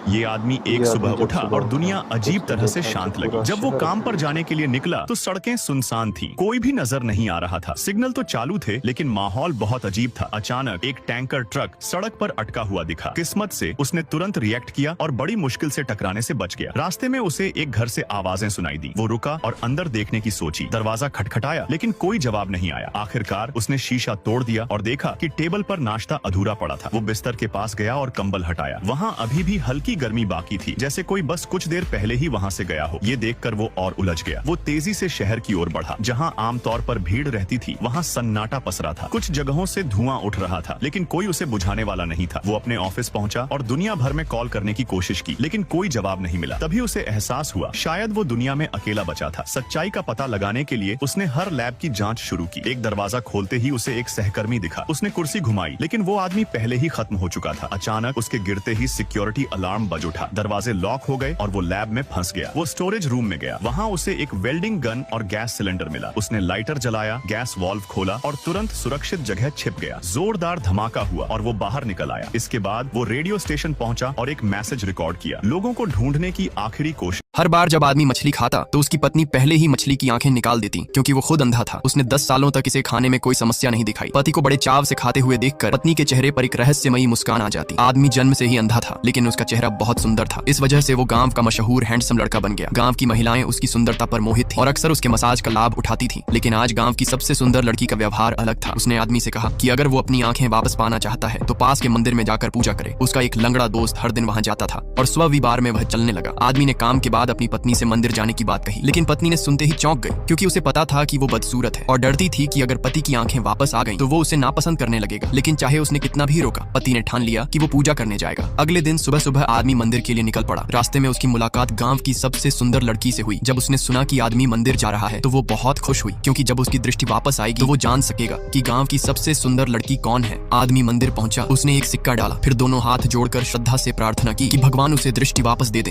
ये आदमी एक सुबह उठा और दुनिया अजीब तरह से शांत लगी। जब वो काम पर जाने के लिए निकला तो सड़कें सुनसान थीं, कोई भी नजर नहीं आ रहा था। सिग्नल तो चालू थे लेकिन माहौल बहुत अजीब था। अचानक एक टैंकर ट्रक सड़क पर अटका हुआ दिखा। किस्मत से उसने तुरंत रिएक्ट किया और बड़ी मुश्किल से टकराने से बच गया। रास्ते में उसे एक घर से आवाजें सुनाई दी। वो रुका और अंदर देखने की सोची। दरवाजा खटखटाया लेकिन कोई जवाब नहीं आया। आखिरकार उसने शीशा तोड़ दिया और देखा कि टेबल पर नाश्ता अधूरा पड़ा था। वो बिस्तर के पास गया और कंबल हटाया। वहाँ अभी भी हल्की गर्मी बाकी थी, जैसे कोई बस कुछ देर पहले ही वहाँ से गया हो। ये देखकर वो और उलझ गया। वो तेजी से शहर की ओर बढ़ा। जहाँ आमतौर पर भीड़ रहती थी वहाँ सन्नाटा पसरा था। कुछ जगहों से धुआं उठ रहा था लेकिन कोई उसे बुझाने वाला नहीं था। वो अपने ऑफिस पहुंचा और दुनिया भर में कॉल करने की कोशिश की लेकिन कोई जवाब नहीं मिला। तभी उसे एहसास हुआ शायद वो दुनिया में अकेला बचा था। सच्चाई का पता लगाने के लिए उसने हर लैब की जांच शुरू की। एक दरवाजा खोलते ही उसे एक सहकर्मी दिखा। उसने कुर्सी घुमाई लेकिन वो आदमी पहले ही खत्म हो चुका था। अचानक उसके गिरते ही सिक्योरिटी अलार्म बज उठा। दरवाजे लॉक हो गए और वो लैब में फंस गया। वो स्टोरेज रूम में गया। वहाँ उसे एक वेल्डिंग गन और गैस सिलेंडर मिला। उसने लाइटर जलाया, गैस वाल्व खोला और तुरंत सुरक्षित जगह छिप गया। जोरदार धमाका हुआ और वो बाहर निकल आया। इसके बाद वो रेडियो स्टेशन पहुंचा और एक मैसेज रिकॉर्ड किया, लोगों को ढूंढने की आखिरी कोशिश। हर बार जब आदमी मछली खाता तो उसकी पत्नी पहले ही मछली की आंखें निकाल देती, क्योंकि वो खुद अंधा था। उसने 10 सालों तक इसे खाने में कोई समस्या नहीं दिखाई। पति को बड़े चाव से खाते हुए देखकर पत्नी के चेहरे पर एक रहस्यमयी मुस्कान आ जाती। आदमी जन्म से ही अंधा था लेकिन उसका चेहरा बहुत सुंदर था। इस वजह से वो गांव का मशहूर हैंडसम लड़का बन गया। गांव की महिलाएं उसकी सुंदरता पर मोहित थी और अक्सर उसके मसाज का लाभ उठाती थी। लेकिन आज गांव की सबसे सुंदर लड़की का व्यवहार अलग था। उसने आदमी से कहा कि अगर वो अपनी आंखें वापस पाना चाहता है तो पास के मंदिर में जाकर पूजा करे। उसका एक लंगड़ा दोस्त हर दिन वहां जाता था और स्वविवार में वह चलने लगा। आदमी ने काम के बाद अपनी पत्नी से मंदिर जाने की बात कही लेकिन पत्नी ने सुनते ही चौंक गई, क्योंकि उसे पता था कि वो बदसूरत है और डरती थी कि अगर पति की आंखें वापस आ गईं तो वो उसे नापसंद करने लगेगा। लेकिन चाहे उसने कितना भी रोका, पति ने ठान लिया कि वो पूजा करने जाएगा। अगले दिन सुबह सुबह आदमी मंदिर के लिए निकल पड़ा। रास्ते में उसकी मुलाकात गांव की सबसे सुंदर लड़की से हुई। जब उसने सुना कि आदमी मंदिर जा रहा है तो वो बहुत खुश हुई, क्योंकि जब उसकी दृष्टि वापस आएगी तो वो जान सकेगा कि गांव की सबसे सुंदर लड़की कौन है। आदमी मंदिर पहुंचा, उसने एक सिक्का डाला, फिर दोनों हाथ जोड़कर श्रद्धा से प्रार्थना की कि भगवान उसे दृष्टि वापस दे दें।